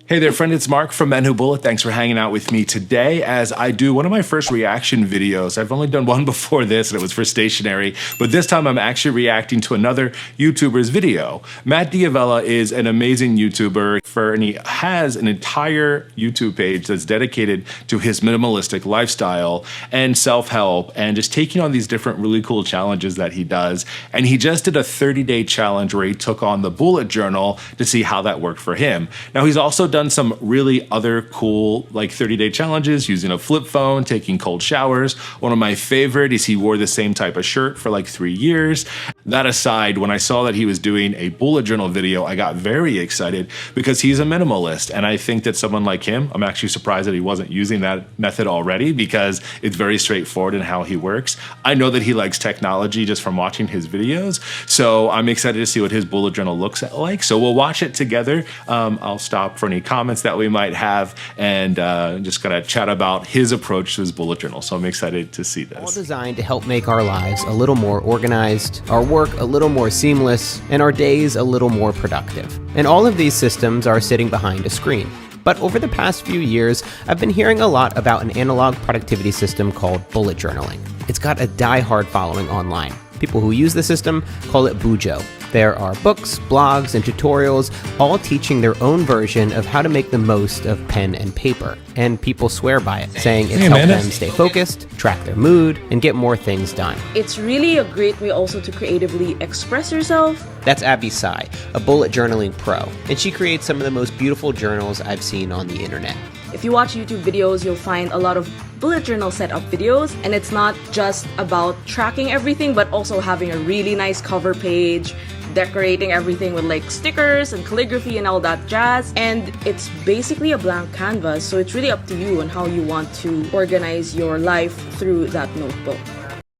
Hey there, friend, it's Mark from Men Who Bullet. Thanks for hanging out with me today as I do one of my first reaction videos. I've only done one before this, and it was for stationery, but this time I'm actually reacting to another YouTuber's video. Matt D'Avella is an amazing YouTuber, and he has an entire YouTube page that's dedicated to his minimalistic lifestyle and self-help and just taking on these different really cool challenges that he does. And he just did a 30-day challenge where he took on the bullet journal to see how that worked for him. Now, he's also done some really other cool like 30-day challenges using a flip phone, taking cold showers. One of my favorite is he wore the same type of shirt for like 3 years. That aside, when I saw that he was doing a bullet journal video, I got very excited because he's a minimalist. And I think that someone like him, I'm actually surprised that he wasn't using that method already because it's very straightforward in how he works. I know that he likes technology just from watching his videos. So I'm excited to see what his bullet journal looks like. So we'll watch it together. I'll stop for any comments that we might have and just gonna chat about his approach to his bullet journal. So I'm excited to see this. All designed to help make our lives a little more organized, our work a little more seamless, and our days a little more productive. And all of these systems are sitting behind a screen. But over the past few years, I've been hearing a lot about an analog productivity system called bullet journaling. It's got a die-hard following online. People who use the system call it Bujo. There are books, blogs, and tutorials all teaching their own version of how to make the most of pen and paper. And people swear by it, saying it's helped them stay focused, track their mood, and get more things done. It's really a great way also to creatively express yourself. That's Abby Sai, a bullet journaling pro, and she creates some of the most beautiful journals I've seen on the internet. If you watch YouTube videos, you'll find a lot of bullet journal setup videos, and it's not just about tracking everything, but also having a really nice cover page, decorating everything with like stickers and calligraphy and all that jazz. And it's basically a blank canvas, so it's really up to you on how you want to organize your life through that notebook.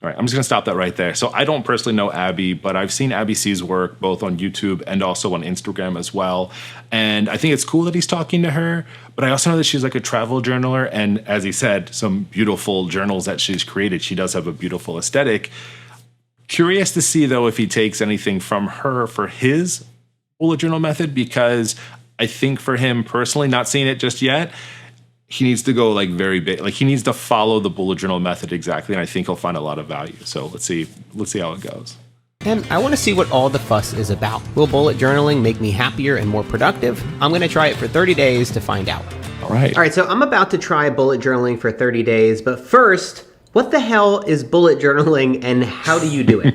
All right, I'm just gonna stop that right there. So I don't personally know Abby, but I've seen Abby C's work both on YouTube and also on Instagram as well. And I think it's cool that he's talking to her, but I also know that she's like a travel journaler. And as he said, some beautiful journals that she's created. She does have a beautiful aesthetic. Curious to see though if he takes anything from her for his bullet journal method, because I think for him personally, not seeing it just yet, he needs to go like very big, like he needs to follow the bullet journal method exactly, and I think he'll find a lot of value. So let's see how it goes. And I want to see what all the fuss is about. Will bullet journaling make me happier and more productive? I'm going to try it for 30 days to find out. All right, so I'm about to try bullet journaling for 30 days, but first, what the hell is bullet journaling and how do you do it?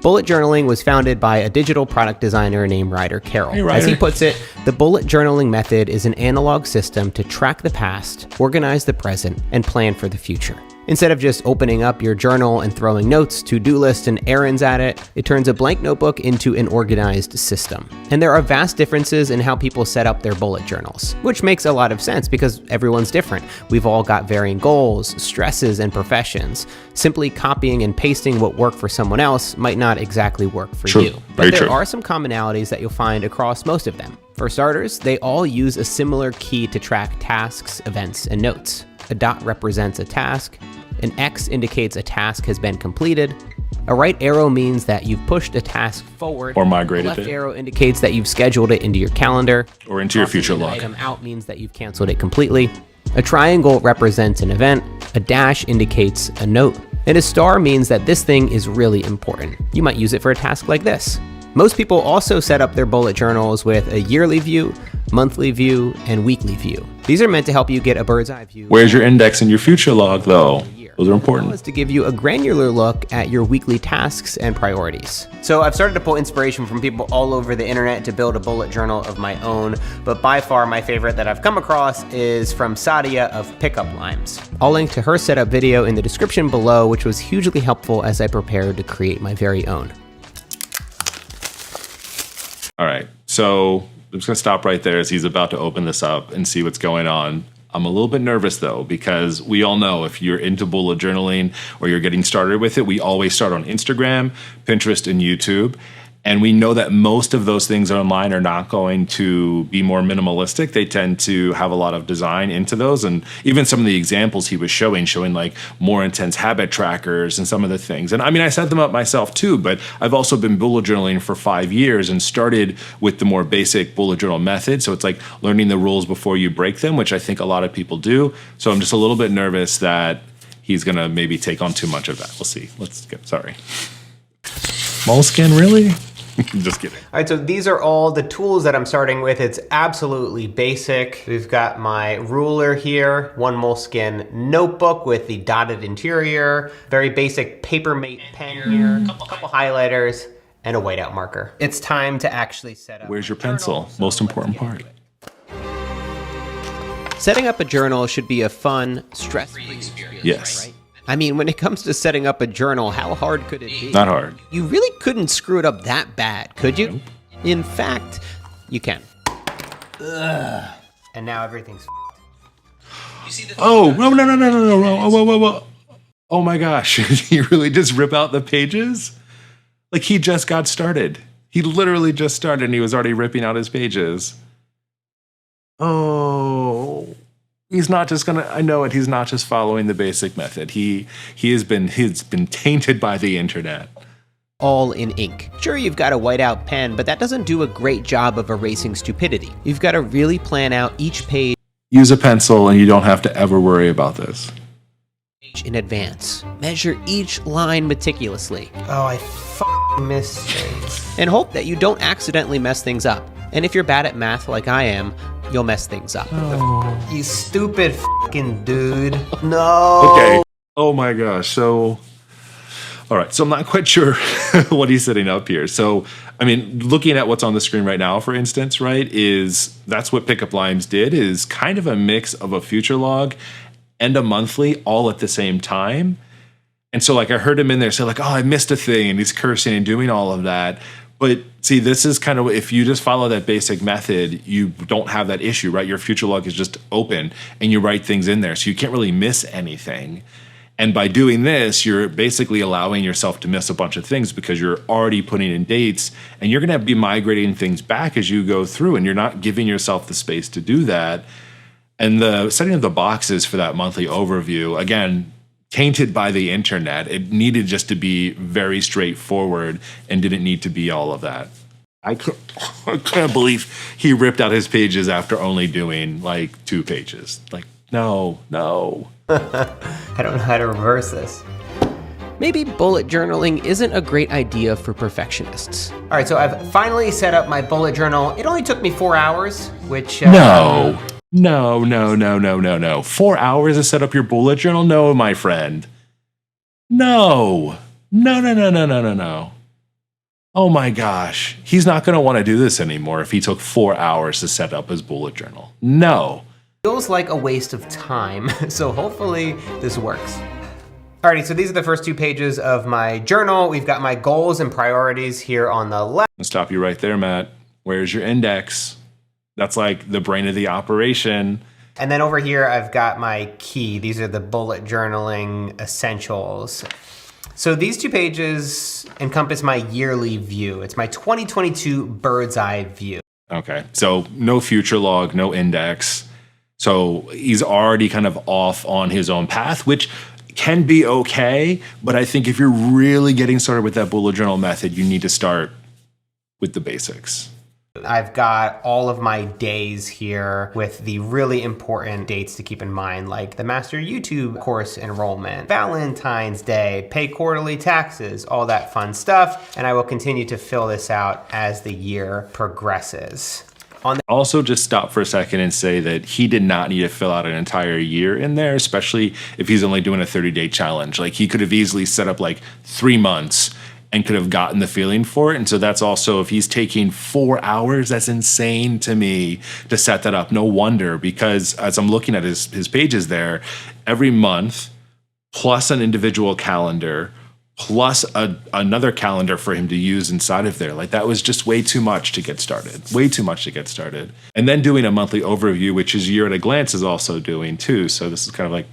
Bullet journaling was founded by a digital product designer named Ryder Carroll. Hey, Ryder. As he puts it, the bullet journaling method is an analog system to track the past, organize the present, and plan for the future. Instead of just opening up your journal and throwing notes, to-do lists, and errands at it, it turns a blank notebook into an organized system. And there are vast differences in how people set up their bullet journals, which makes a lot of sense because everyone's different. We've all got varying goals, stresses, and professions. Simply copying and pasting what worked for someone else might not exactly work for you. But there are some commonalities that you'll find across most of them. For starters, they all use a similar key to track tasks, events, and notes. A dot represents a task, an X indicates a task has been completed, a right arrow means that you've pushed a task forward, or migrated a left arrow indicates that you've scheduled it into your calendar, or into your future log. An item out means that you've canceled it completely, a triangle represents an event, a dash indicates a note, and a star means that this thing is really important. You might use it for a task like this. Most people also set up their bullet journals with a yearly view, monthly view, and weekly view. These are meant to help you get a bird's eye view. Where's your index and your future log though? Those are important. To give you a granular look at your weekly tasks and priorities. So I've started to pull inspiration from people all over the internet to build a bullet journal of my own, but by far my favorite that I've come across is from Sadia of Pickup Limes. I'll link to her setup video in the description below, which was hugely helpful as I prepared to create my very own. All right, so I'm just gonna stop right there as he's about to open this up and see what's going on. I'm a little bit nervous though, because we all know if you're into bullet journaling or you're getting started with it, we always start on Instagram, Pinterest, and YouTube. And we know that most of those things online are not going to be more minimalistic. They tend to have a lot of design into those. And even some of the examples he was showing like more intense habit trackers and some of the things. And I mean, I set them up myself too, but I've also been bullet journaling for 5 years and started with the more basic bullet journal method. So it's like learning the rules before you break them, which I think a lot of people do. So I'm just a little bit nervous that he's going to maybe take on too much of that. We'll see. Sorry. Moleskin, really? Just kidding. All right, so these are all the tools that I'm starting with. It's absolutely basic. We've got my ruler here, one Moleskin notebook with the dotted interior, very basic Papermate pen here, a couple highlighters, and a whiteout marker. It's time to actually set up. Where's your pencil? Most important part. Setting up a journal should be a fun, stress-free experience. Yes. Right? I mean, when it comes to setting up a journal, how hard could it be? Not hard. You really couldn't screw it up that bad, could you? Nope. In fact, you can. Ugh. And now everything's Oh, no. Whoa. Oh my gosh. He really just rip out the pages? Like he just got started. He literally just started and he was already ripping out his pages. Oh. He's not just gonna. I know it. He's not just following the basic method. He's been tainted by the internet. All in ink. Sure, you've got a whiteout pen, but that doesn't do a great job of erasing stupidity. You've got to really plan out each page. Use a pencil, and you don't have to ever worry about this. In advance. Measure each line meticulously. Oh, I missed things. And hope that you don't accidentally mess things up. And if you're bad at math like I am, you'll mess things up. Oh. You stupid fucking dude. No. Okay. Oh my gosh. So, all right. So I'm not quite sure what he's setting up here. So, I mean, looking at what's on the screen right now, for instance, right, that's what Pickup Limes did, is kind of a mix of a future log and a monthly all at the same time. And so, like, I heard him in there say, like, oh, I missed a thing, and he's cursing and doing all of that. But see, this is kind of, if you just follow that basic method, you don't have that issue, right? Your future log is just open and you write things in there. So you can't really miss anything. And by doing this, you're basically allowing yourself to miss a bunch of things because you're already putting in dates and you're going to be migrating things back as you go through and you're not giving yourself the space to do that. And the setting of the boxes for that monthly overview, again, tainted by the internet. It needed just to be very straightforward and didn't need to be all of that. I can't believe he ripped out his pages after only doing like 2 pages. Like, no. I don't know how to reverse this. Maybe bullet journaling isn't a great idea for perfectionists. All right, so I've finally set up my bullet journal. It only took me 4 hours, which... No. 4 hours to set up your bullet journal? No, my friend. No. Oh my gosh. He's not going to want to do this anymore if he took 4 hours to set up his bullet journal. No. Feels like a waste of time, so hopefully this works. Alrighty, so these are the first 2 pages of my journal. We've got my goals and priorities here on the left. I'll stop you right there, Matt. Where's your index? That's like the brain of the operation. And then over here, I've got my key. These are the bullet journaling essentials. So these 2 pages encompass my yearly view. It's my 2022 bird's eye view. Okay, so no future log, no index. So he's already kind of off on his own path, which can be okay. But I think if you're really getting started with that bullet journal method, you need to start with the basics. I've got all of my days here with the really important dates to keep in mind, like the Master YouTube course enrollment, Valentine's Day, pay quarterly taxes, all that fun stuff. And I will continue to fill this out as the year progresses. Also, just stop for a second and say that he did not need to fill out an entire year in there, especially if he's only doing a 30-day challenge. Like, he could have easily set up like 3 months and could have gotten the feeling for it. And so that's also, if he's taking 4 hours, that's insane to me to set that up. No wonder, because as I'm looking at his pages there, every month plus an individual calendar plus another calendar for him to use inside of there. Like, that was just way too much to get started. Way too much to get started. And then doing a monthly overview, which is Year at a Glance is also doing too. So this is kind of like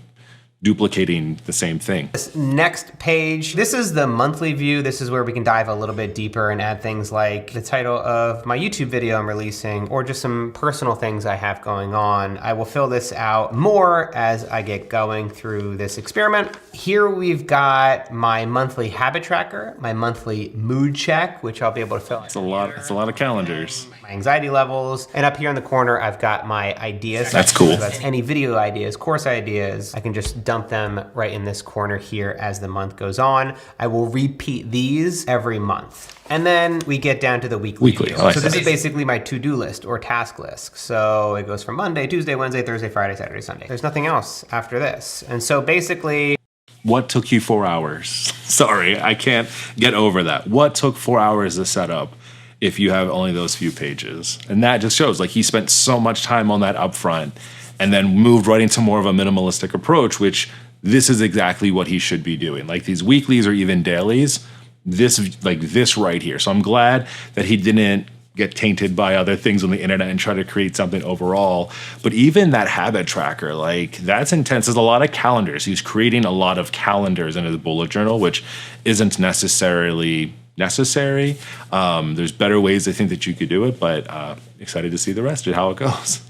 duplicating the same thing. This next page, this is the monthly view. This is where we can dive a little bit deeper and add things like the title of my YouTube video I'm releasing, or just some personal things I have going on. I will fill this out more as I get going through this experiment. Here we've got my monthly habit tracker, my monthly mood check, which I'll be able to fill in. It's a lot of calendars. My anxiety levels, and up here in the corner I've got my ideas. That's cool. So that's any video ideas, course ideas. I can just dump them right in this corner here as the month goes on. I will repeat these every month. And then we get down to the weekly. So this is basically my to-do list or task list. So it goes from Monday, Tuesday, Wednesday, Thursday, Friday, Saturday, Sunday. There's nothing else after this. And so basically, what took you 4 hours? Sorry, I can't get over that. What took 4 hours to set up if you have only those few pages? And that just shows like he spent so much time on that upfront and then moved right into more of a minimalistic approach, which this is exactly what he should be doing. Like these weeklies or even dailies, this right here. So I'm glad that he didn't get tainted by other things on the internet and try to create something overall. But even that habit tracker, like that's intense. There's a lot of calendars. He's creating a lot of calendars in his bullet journal, which isn't necessarily necessary. There's better ways I think that you could do it, but excited to see the rest of how it goes.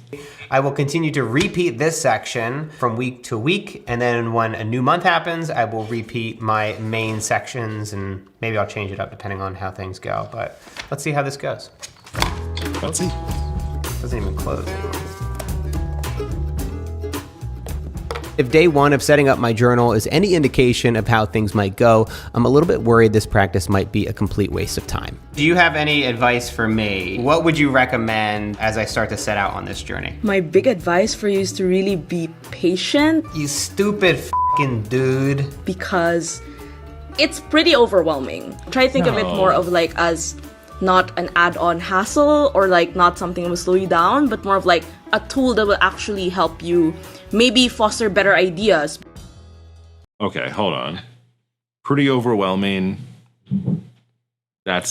I will continue to repeat this section from week to week, and then when a new month happens, I will repeat my main sections, and maybe I'll change it up depending on how things go, but let's see how this goes. Let's see. Doesn't even close anymore. If day one of setting up my journal is any indication of how things might go, I'm a little bit worried this practice might be a complete waste of time. Do you have any advice for me? What would you recommend as I start to set out on this journey? My big advice for you is to really be patient. You stupid fucking dude. Because it's pretty overwhelming. Try to think of it more of like as not an add-on hassle or like not something that will slow you down, but more of like a tool that will actually help you maybe foster better ideas. Okay, hold on. Pretty overwhelming. That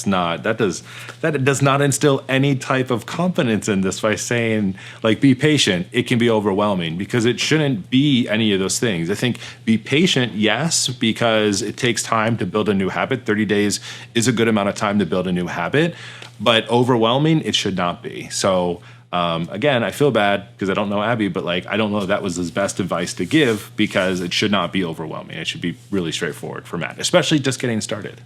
does not instill any type of confidence in this by saying like be patient. It can be overwhelming because it shouldn't be any of those things. I think be patient, yes, because it takes time to build a new habit. 30 days is a good amount of time to build a new habit, but overwhelming it should not be. So again, I feel bad because I don't know Abby, but like I don't know if that was his best advice to give because it should not be overwhelming. It should be really straightforward for Matt, especially just getting started.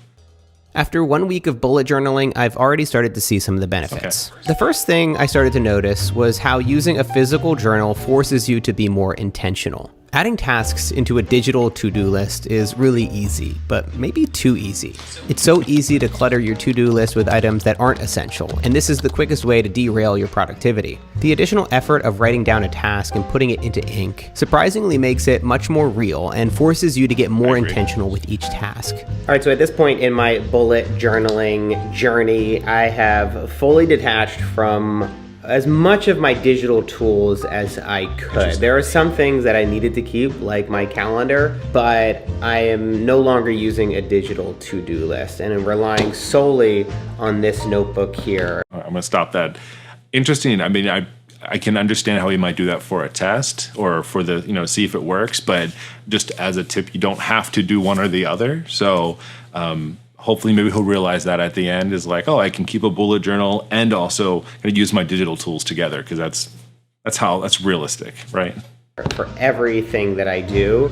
After 1 week of bullet journaling, I've already started to see some of the benefits. Okay. The first thing I started to notice was how using a physical journal forces you to be more intentional. Adding tasks into a digital to-do list is really easy, but maybe too easy. It's so easy to clutter your to-do list with items that aren't essential, and this is the quickest way to derail your productivity. The additional effort of writing down a task and putting it into ink surprisingly makes it much more real and forces you to get more intentional with each task. All right, so at this point in my bullet journaling journey, I have fully detached from as much of my digital tools as I could. There are some things that I needed to keep, like my calendar, but I am no longer using a digital to-do list and I'm relying solely on this notebook here. I'm gonna stop that. Interesting. I mean, I can understand how he might do that for a test or for the, see if it works, but just as a tip, you don't have to do one or the other. So, hopefully maybe he'll realize that at the end is like, oh, I can keep a bullet journal and also kind of use my digital tools together because that's realistic, right? For everything that I do.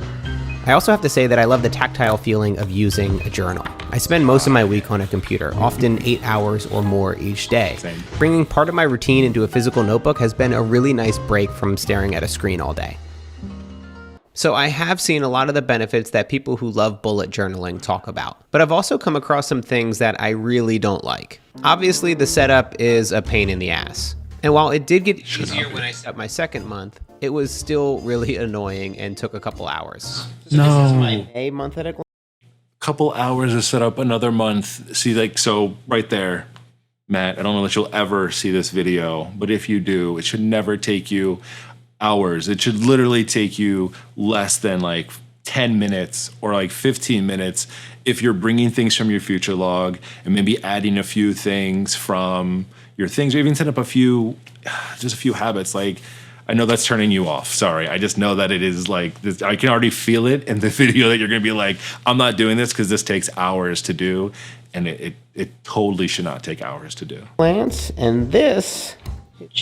I also have to say that I love the tactile feeling of using a journal. I spend most of my week on a computer, often 8 hours or more each day. Same. Bringing part of my routine into a physical notebook has been a really nice break from staring at a screen all day. So I have seen a lot of the benefits that people who love bullet journaling talk about, but I've also come across some things that I really don't like. Obviously, the setup is a pain in the ass. And while it did get easier when I set up my second month, it was still really annoying and took a couple hours. So No. This is my May month at a glance. Couple hours to set up another month. See, so right there, Matt, I don't know that you'll ever see this video, but if you do, it should never take you hours. It should literally take you less than 10 minutes or 15 minutes if you're bringing things from your future log and maybe adding a few things from your things, or even set up just a few habits. I know that's turning you off. Sorry. I just know that it is like this. I can already feel it in the video that you're going to be like, I'm not doing this because this takes hours to do. And it totally should not take hours to do. Lance, and this...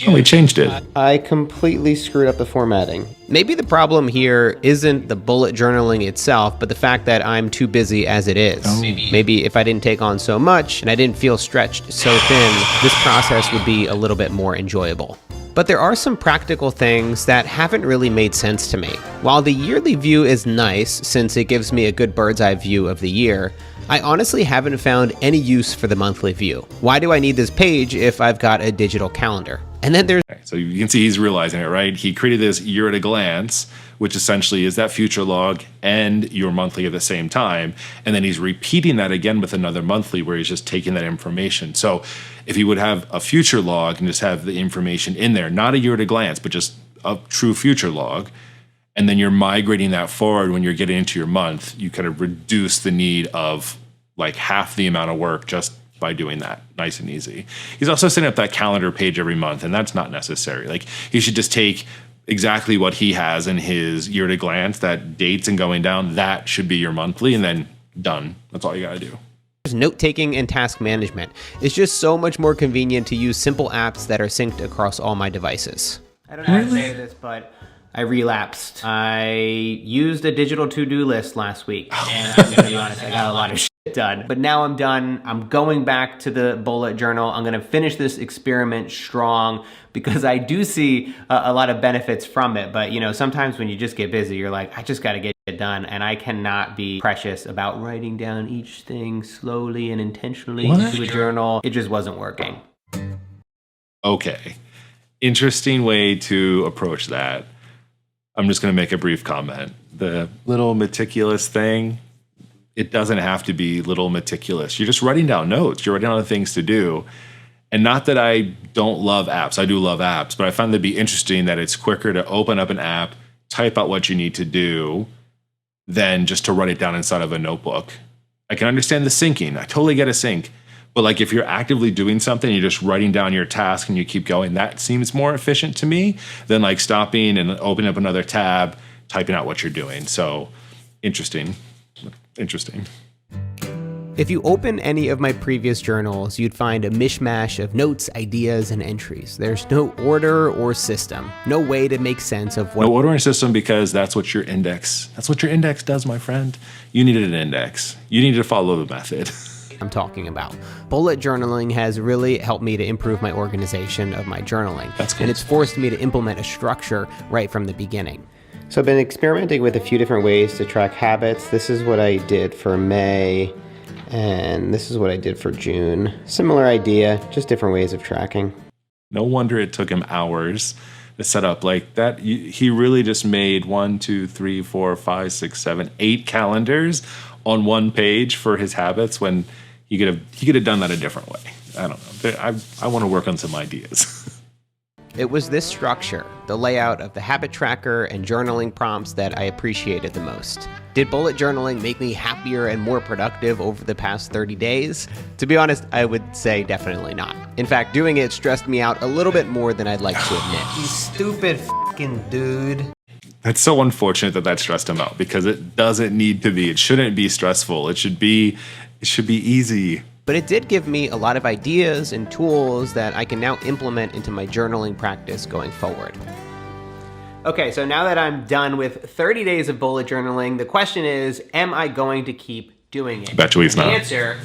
Oh, we changed it. I completely screwed up the formatting. Maybe the problem here isn't the bullet journaling itself, but the fact that I'm too busy as it is. Oh. Maybe if I didn't take on so much and I didn't feel stretched so thin, this process would be a little bit more enjoyable. But there are some practical things that haven't really made sense to me. While the yearly view is nice since it gives me a good bird's eye view of the year, I honestly haven't found any use for the monthly view. Why do I need this page if I've got a digital calendar? And then there's... So you can see he's realizing it, right? He created this year at a glance, which essentially is that future log and your monthly at the same time. And then he's repeating that again with another monthly where he's just taking that information. So if he would have a future log and just have the information in there, not a year at a glance, but just a true future log, and then you're migrating that forward when you're getting into your month, you kind of reduce the need of like half the amount of work just by doing that. Nice and easy. He's also setting up that calendar page every month, and that's not necessary. Like, he should just take exactly what he has in his year at a glance, that dates and going down, that should be your monthly, and then done. That's all you gotta do. Note-taking and task management. It's just so much more convenient to use simple apps that are synced across all my devices. I don't know how to say this, but I relapsed. I used a digital to-do list last week, and I'm gonna be honest, I got a lot of shit done. But now I'm done. I'm going back to the bullet journal. I'm gonna finish this experiment strong because I do see a lot of benefits from it. But you know, sometimes when you just get busy, you're like, I just gotta get it done, and I cannot be precious about writing down each thing slowly and intentionally into a journal. It just wasn't working. Okay. Interesting way to approach that. I'm just going to make a brief comment. The little meticulous thing, it doesn't have to be little meticulous. You're just writing down notes. You're writing down the things to do. And not that I don't love apps. I do love apps, but I find it to be interesting that it's quicker to open up an app, type out what you need to do, than just to write it down inside of a notebook. I can understand the syncing. I totally get a sync. But like if you're actively doing something, you're just writing down your task and you keep going, that seems more efficient to me than like stopping and opening up another tab, typing out what you're doing. So interesting. If you open any of my previous journals, you'd find a mishmash of notes, ideas, and entries. There's no order or system, no way to make sense of what... No order and system, because that's what your index does, my friend. You needed an index. You needed to follow the method. I'm talking about. Bullet journaling has really helped me to improve my organization of my journaling. That's cool. And it's forced me to implement a structure right from the beginning. So I've been experimenting with a few different ways to track habits. This is what I did for May, and this is what I did for June. Similar idea, just different ways of tracking. No wonder it took him hours to set up like that. He really just made 1, 2, 3, 4, 5, 6, 7, 8 calendars on one page for his habits when he could have done that a different way. I don't know. I want to work on some ideas. It was this structure, the layout of the habit tracker and journaling prompts, that I appreciated the most. Did bullet journaling make me happier and more productive over the past 30 days? To be honest, I would say definitely not. In fact, doing it stressed me out a little bit more than I'd like to admit. You stupid fucking dude. That's so unfortunate that stressed him out, because it doesn't need to be. It shouldn't be stressful. It should be easy. But it did give me a lot of ideas and tools that I can now implement into my journaling practice going forward. Okay, so now that I'm done with 30 days of bullet journaling, the question is, am I going to keep doing it? Bet you he's not. The answer,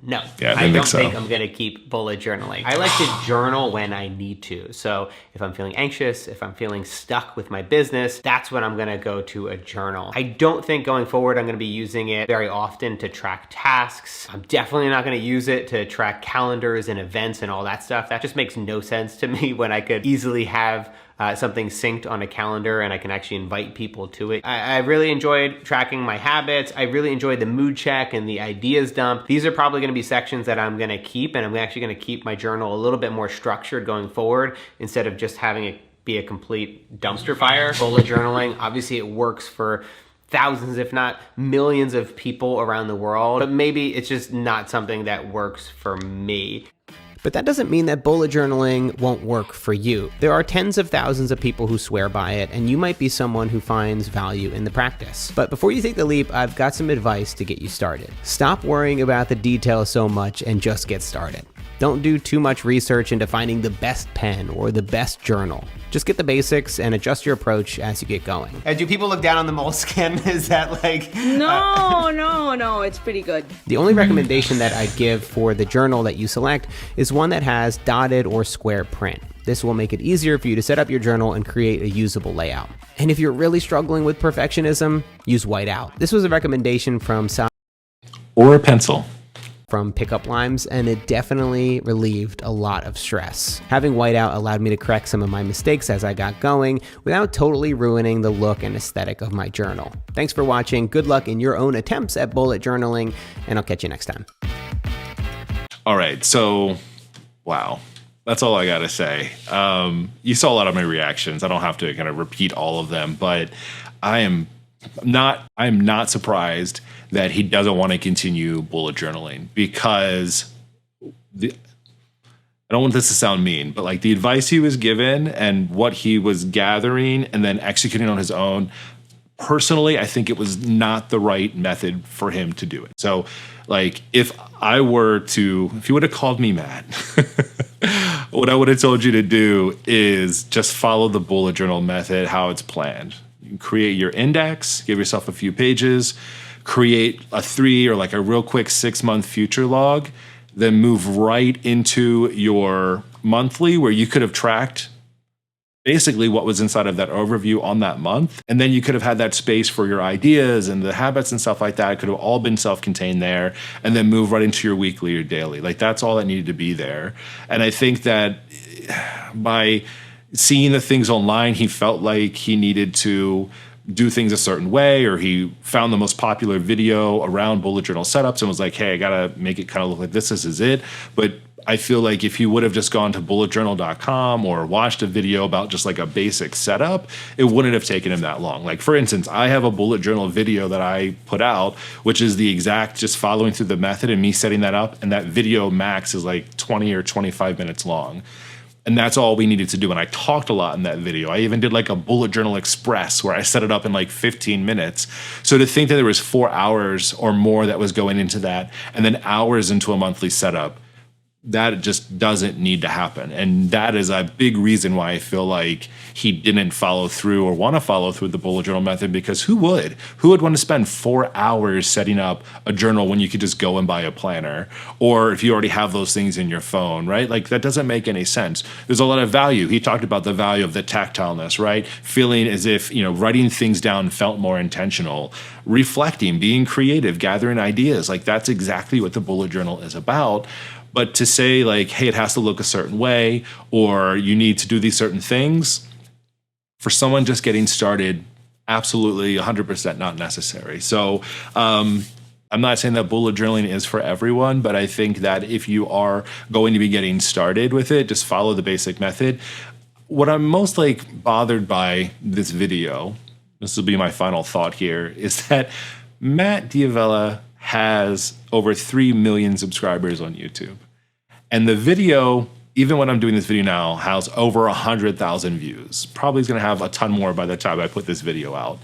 no. Yeah, I don't so. think I'm gonna keep bullet journaling. I like to journal when I need to. So if I'm feeling anxious, if I'm feeling stuck with my business, that's when I'm gonna go to a journal. I don't think going forward I'm gonna be using it very often to track tasks. I'm definitely not gonna use it to track calendars and events and all that stuff. That just makes no sense to me when I could easily have something synced on a calendar and I can actually invite people to it. I really enjoyed tracking my habits. I really enjoyed the mood check and the ideas dump. These are probably gonna be sections that I'm gonna keep, and I'm actually gonna keep my journal a little bit more structured going forward instead of just having it be a complete dumpster fire. Bullet journaling, obviously it works for thousands, if not millions of people around the world, but maybe it's just not something that works for me. But that doesn't mean that bullet journaling won't work for you. There are tens of thousands of people who swear by it, and you might be someone who finds value in the practice. But before you take the leap, I've got some advice to get you started. Stop worrying about the details so much and just get started. Don't do too much research into finding the best pen or the best journal. Just get the basics and adjust your approach as you get going. Do people look down on the moleskin? Is that like... No, it's pretty good. The only recommendation that I'd give for the journal that you select is one that has dotted or square print. This will make it easier for you to set up your journal and create a usable layout. And if you're really struggling with perfectionism, use whiteout. This was a recommendation from or a pencil. From Pickup Limes, and it definitely relieved a lot of stress. Having whiteout allowed me to correct some of my mistakes as I got going without totally ruining the look and aesthetic of my journal. Thanks for watching. Good luck in your own attempts at bullet journaling, and I'll catch you next time. All right, so wow. That's all I gotta say. You saw a lot of my reactions. I don't have to kind of repeat all of them, but I'm not surprised that he doesn't want to continue bullet journaling, because I don't want this to sound mean, but like the advice he was given and what he was gathering and then executing on his own, personally, I think it was not the right method for him to do it. So like if you would have called me Matt, what I would have told you to do is just follow the bullet journal method, how it's planned. You create your index, give yourself a few pages, create a 3 or like a real quick 6-month future log, then move right into your monthly where you could have tracked basically what was inside of that overview on that month. And then you could have had that space for your ideas and the habits and stuff like that. It could have all been self-contained there, and then move right into your weekly or daily. Like that's all that needed to be there. And I think that by seeing the things online, he felt like he needed to do things a certain way, or he found the most popular video around bullet journal setups and was like, hey, I gotta make it kind of look like this is it. But I feel like if he would have just gone to bulletjournal.com or watched a video about just like a basic setup, it wouldn't have taken him that long. Like for instance, I have a bullet journal video that I put out, which is the exact just following through the method and me setting that up. And that video max is like 20 or 25 minutes long. And that's all we needed to do. And I talked a lot in that video. I even did like a bullet journal express where I set it up in like 15 minutes. So to think that there was 4 hours or more that was going into that, and then hours into a monthly setup, that just doesn't need to happen. And that is a big reason why I feel like he didn't follow through or want to follow through the bullet journal method, because who would? Who would want to spend 4 hours setting up a journal when you could just go and buy a planner? Or if you already have those things in your phone, right? Like that doesn't make any sense. There's a lot of value. He talked about the value of the tactileness, right? Feeling as if, writing things down felt more intentional, reflecting, being creative, gathering ideas. Like that's exactly what the bullet journal is about. But to say like, hey, it has to look a certain way, or you need to do these certain things, for someone just getting started, absolutely 100% not necessary. So I'm not saying that bullet journaling is for everyone, but I think that if you are going to be getting started with it, just follow the basic method. What I'm most bothered by this video, this will be my final thought here, is that Matt D'Avella has over 3 million subscribers on YouTube. And the video, even when I'm doing this video now, has over 100,000 views. Probably is going to have a ton more by the time I put this video out.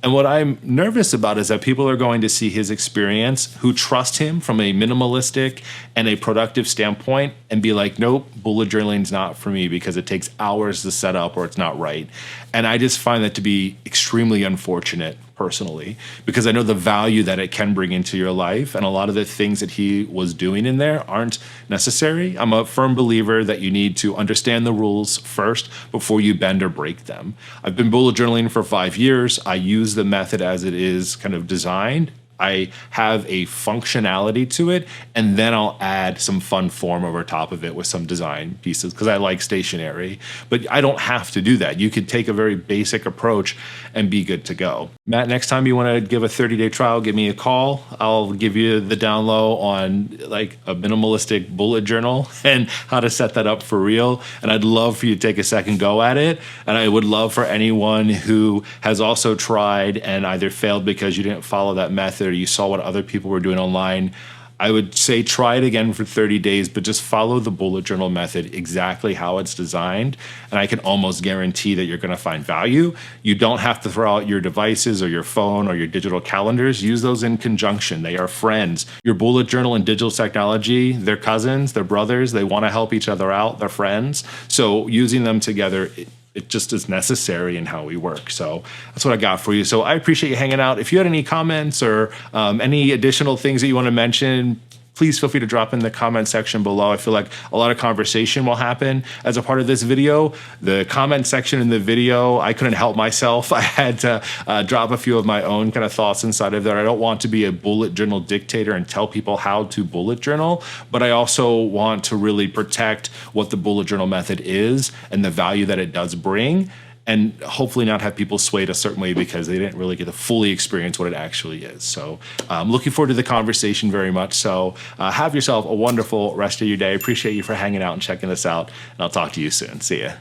And what I'm nervous about is that people are going to see his experience who trust him from a minimalistic and a productive standpoint and be like, nope, bullet journaling's not for me because it takes hours to set up or it's not right. And I just find that to be extremely unfortunate personally, because I know the value that it can bring into your life, and a lot of the things that he was doing in there aren't necessary. I'm a firm believer that you need to understand the rules first before you bend or break them. I've been bullet journaling for 5 years. I use the method as it is kind of designed. I have a functionality to it, and then I'll add some fun form over top of it with some design pieces because I like stationery. But I don't have to do that. You could take a very basic approach and be good to go. Matt, next time you want to give a 30-day trial, give me a call. I'll give you the down low on like a minimalistic bullet journal and how to set that up for real. And I'd love for you to take a second go at it. And I would love for anyone who has also tried and either failed because you didn't follow that method or you saw what other people were doing online. I would say try it again for 30 days, but just follow the bullet journal method exactly how it's designed. And I can almost guarantee that you're going to find value. You don't have to throw out your devices or your phone or your digital calendars. Use those in conjunction. They are friends. Your bullet journal and digital technology, they're cousins, they're brothers. They want to help each other out. They're friends. So using them together, it just is necessary in how we work. So that's what I got for you. So I appreciate you hanging out. If you had any comments or any additional things that you want to mention, please feel free to drop in the comment section below. I feel like a lot of conversation will happen as a part of this video. The comment section in the video, I couldn't help myself. I had to drop a few of my own kind of thoughts inside of there. I don't want to be a bullet journal dictator and tell people how to bullet journal, but I also want to really protect what the bullet journal method is and the value that it does bring, and hopefully not have people swayed a certain way because they didn't really get to fully experience what it actually is. So I'm looking forward to the conversation very much. So have yourself a wonderful rest of your day. Appreciate you for hanging out and checking this out, and I'll talk to you soon. See ya.